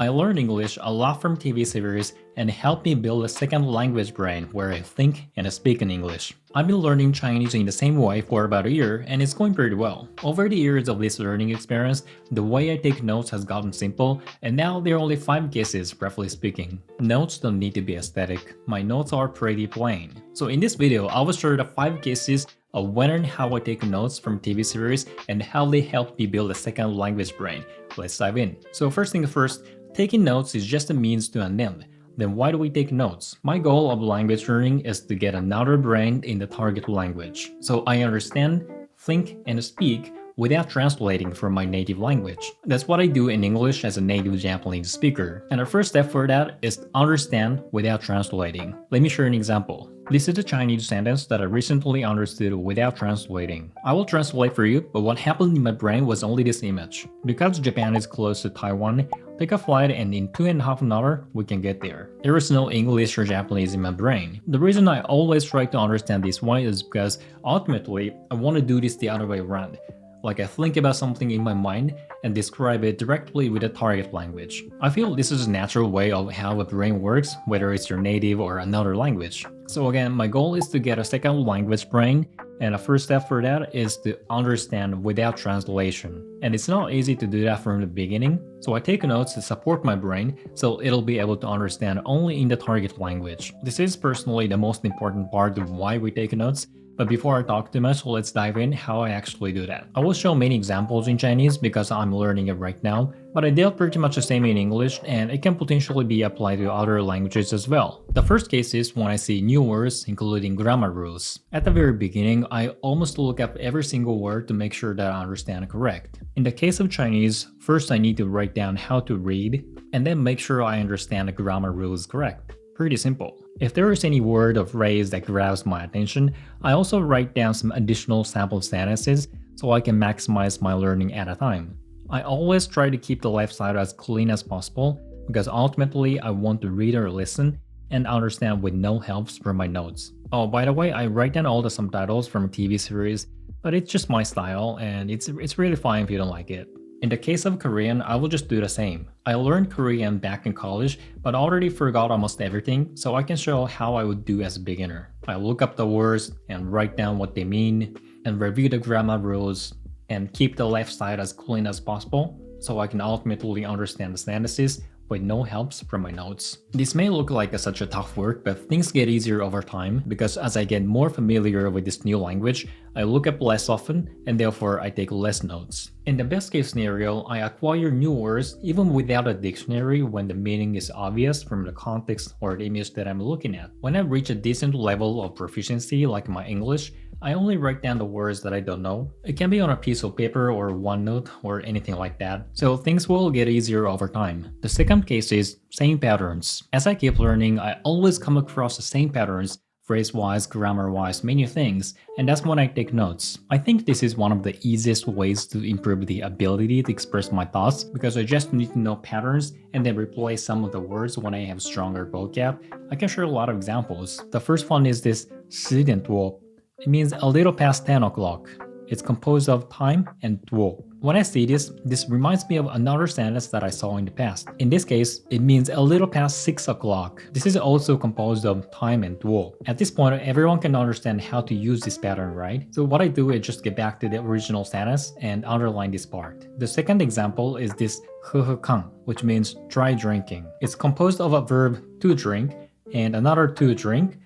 I learned English a lot from TV series and it helped me build a second language brain where I think and speak in English. I've been learning Chinese in the same way for about a year and it's going pretty well. Over the years of this learning experience, the way I take notes has gotten simple and now there are only 5 cases, roughly speaking. Notes don't need to be aesthetic. My notes are pretty plain. So in this video, I will share the 5 cases of when and how I take notes from TV series and how they help me build a second language brain. Let's dive in. So first thing first, taking notes is just a means to an end. Then why do we take notes? My goal of language learning is to get another brain in the target language. So I understand, think, and speak without translating from my native language. That's what I do in English as a native Japanese speaker. And the first step for that is to understand without translating. Let me share an example. This is a Chinese sentence that I recently understood without translating. I will translate for you, but what happened in my brain was only this image. Because Japan is close to Taiwan, take a flight and in 2.5 hours, we can get there. There is no English or Japanese in my brain. The reason I always try to understand this way is because ultimately, I want to do this the other way around. Like I think about something in my mind and describe it directly with the target language. I feel this is a natural way of how a brain works, whether it's your native or another language. So again, my goal is to get a second language brain, and the first step for that is to understand without translation. And it's not easy to do that from the beginning, so I take notes to support my brain so it'll be able to understand only in the target language. This is personally the most important part of why we take notes. But before I talk too much, let's dive in how I actually do that. I will show many examples in Chinese because I'm learning it right now, but I did pretty much the same in English and it can potentially be applied to other languages as well. The first case is when I see new words, including grammar rules. At the very beginning, I almost look up every single word to make sure that I understand it correct. In the case of Chinese, first I need to write down how to read and then make sure I understand the grammar rules correct. Pretty simple. If there is any word or phrase that grabs my attention, I also write down some additional sample sentences so I can maximize my learning at a time. I always try to keep the left side as clean as possible because ultimately I want to read or listen and understand with no helps from my notes. Oh, by the way, I write down all the subtitles from a TV series, but it's just my style and it's really fine if you don't like it. In the case of Korean, I will just do the same. I learned Korean back in college, but already forgot almost everything, so I can show how I would do as a beginner. I look up the words and write down what they mean, and review the grammar rules, and keep the left side as clean as possible, so I can ultimately understand the sentences with no helps from my notes. This may look like such a tough work, but things get easier over time because as I get more familiar with this new language, I look up less often and therefore I take less notes. In the best case scenario, I acquire new words even without a dictionary when the meaning is obvious from the context or the image that I'm looking at. When I reach a decent level of proficiency like my English, I only write down the words that I don't know. It can be on a piece of paper or OneNote or anything like that, so things will get easier over time. The second case is same patterns. As I keep learning, I always come across the same patterns, phrase-wise, grammar-wise, many things, and that's when I take notes. I think this is one of the easiest ways to improve the ability to express my thoughts because I just need to know patterns and then replace some of the words when I have stronger vocab. I can share a lot of examples. The first one is this 10点多. It means a little past 10 o'clock. It's composed of time and duo. When I see this reminds me of another sentence that I saw in the past. In this case, it means a little past 6 o'clock. This is also composed of time and duo. At this point, everyone can understand how to use this pattern, right? So what I do is just get back to the original sentence and underline this part. The second example is this 喝喝看, which means try drinking. It's composed of a verb to drink and another to drink.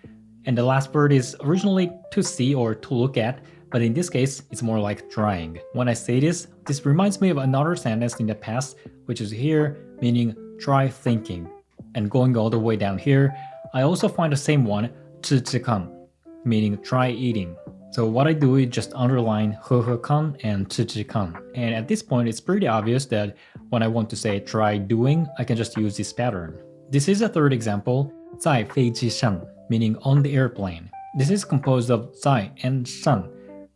And the last word is originally to see or to look at, but in this case, it's more like trying. When I say this reminds me of another sentence in the past, which is here, meaning try thinking. And going all the way down here, I also find the same one, 吃吃看, meaning try eating. So what I do is just underline 喝喝看 and 吃吃看. And at this point, it's pretty obvious that when I want to say try doing, I can just use this pattern. This is a third example, 在飞机上, meaning on the airplane. This is composed of 在 and 上,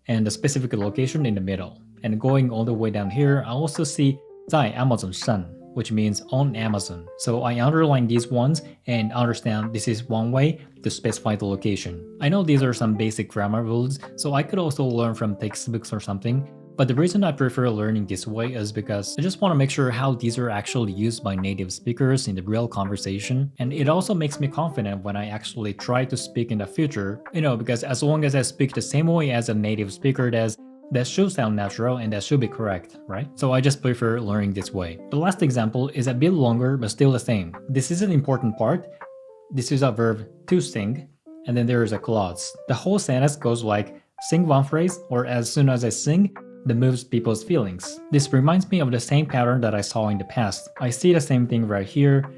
and a specific location in the middle. And going all the way down here, I also see 在 Amazon 上, which means on Amazon. So I underline these ones and understand this is one way to specify the location. I know these are some basic grammar rules, so I could also learn from textbooks or something, But the reason I prefer learning this way is because I just want to make sure how these are actually used by native speakers in the real conversation, and it also makes me confident when I actually try to speak in the future, because as long as I speak the same way as a native speaker does, that should sound natural and that should be correct, right? So I just prefer learning this way. The last example is a bit longer but still the same. This is an important part. This is a verb to sing, and then there is a clause. The whole sentence goes like, sing one phrase, or as soon as I sing, that moves people's feelings. This reminds me of the same pattern that I saw in the past. I see the same thing right here.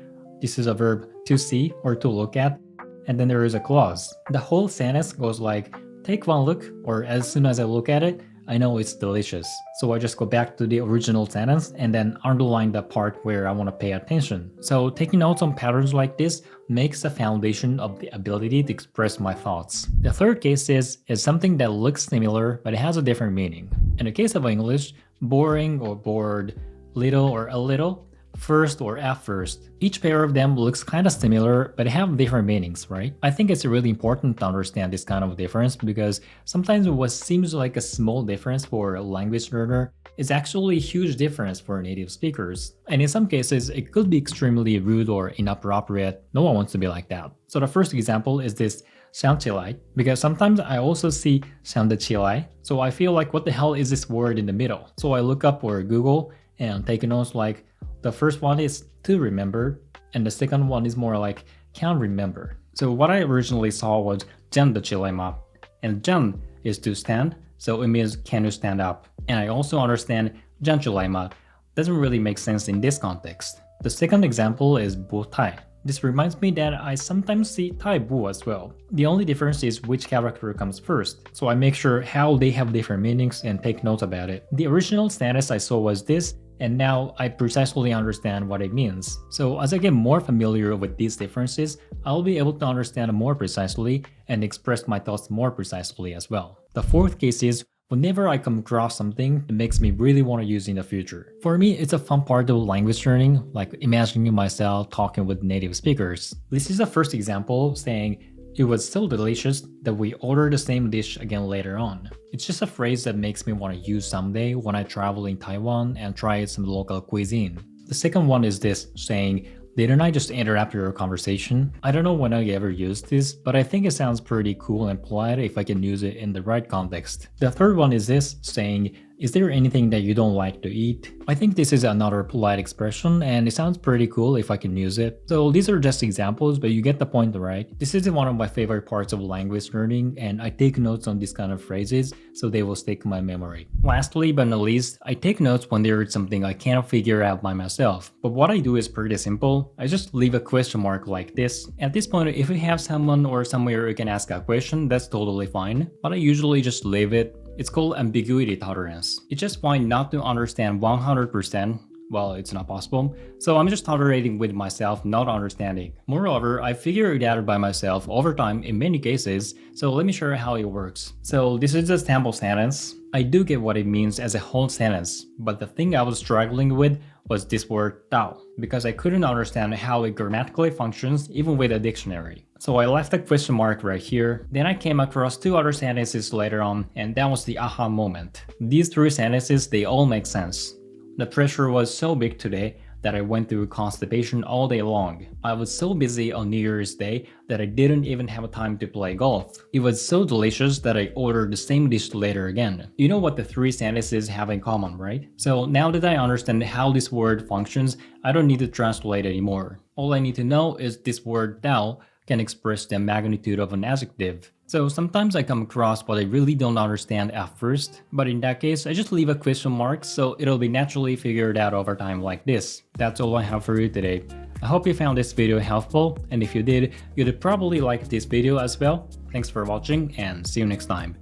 This is a verb to see or to look at, and then there is a clause. The whole sentence goes like, take one look, or as soon as I look at it, I know it's delicious. So I just go back to the original sentence and then underline the part where I want to pay attention. So taking notes on patterns like this makes the foundation of the ability to express my thoughts. The third case is something that looks similar but it has a different meaning. In the case of English, boring or bored, little or a little, first or at first. Each pair of them looks kind of similar, but have different meanings, right? I think it's really important to understand this kind of difference because sometimes what seems like a small difference for a language learner is actually a huge difference for native speakers. And in some cases, it could be extremely rude or inappropriate. No one wants to be like that. So the first example is this SoundCloud, because sometimes I also see SoundCloud. So I feel like what the hell is this word in the middle? So I look up or Google and take notes like, the first one is to remember, and the second one is more like can't remember. So what I originally saw was jan the chilema, and jan is to stand, so it means can you stand up. And I also understand jan chilema doesn't really make sense in this context. The second example is bu tai. This reminds me that I sometimes see tai bu as well. The only difference is which character comes first, so I make sure how they have different meanings and take notes about it. The original sentence I saw was this, and now I precisely understand what it means. So as I get more familiar with these differences, I'll be able to understand more precisely and express my thoughts more precisely as well. The fourth case is whenever I come across something that makes me really want to use in the future. For me, it's a fun part of language learning, like imagining myself talking with native speakers. This is the first example saying, it was so delicious that we ordered the same dish again later on. It's just a phrase that makes me want to use someday when I travel in Taiwan and try some local cuisine. The second one is this, saying, didn't I just interrupt your conversation? I don't know when I ever used this, but I think it sounds pretty cool and polite if I can use it in the right context. The third one is this, saying, is there anything that you don't like to eat? I think this is another polite expression and it sounds pretty cool if I can use it. So these are just examples, but you get the point, right? This is one of my favorite parts of language learning and I take notes on these kind of phrases so they will stick in my memory. Lastly but not least, I take notes when there is something I can't figure out by myself. But what I do is pretty simple. I just leave a question mark like this. At this point, if you have someone or somewhere you can ask a question, that's totally fine. But I usually just leave it. It's called ambiguity tolerance. It's just fine not to understand 100%. Well, it's not possible. So I'm just tolerating with myself not understanding. Moreover, I figured it out by myself over time in many cases. So let me show you how it works. So this is a sample sentence. I do get what it means as a whole sentence, but the thing I was struggling with was this word dao, because I couldn't understand how it grammatically functions even with a dictionary. So I left a question mark right here. Then I came across two other sentences later on, and that was the aha moment. These three sentences, they all make sense. The pressure was so big today that I went through constipation all day long. I was so busy on New Year's Day that I didn't even have time to play golf. It was so delicious that I ordered the same dish later again. You know what the three sentences have in common, right? So now that I understand how this word functions, I don't need to translate anymore. All I need to know is this word dao can express the magnitude of an adjective. So sometimes I come across what I really don't understand at first, but in that case, I just leave a question mark so it'll be naturally figured out over time like this. That's all I have for you today. I hope you found this video helpful, and if you did, you'd probably like this video as well. Thanks for watching and see you next time.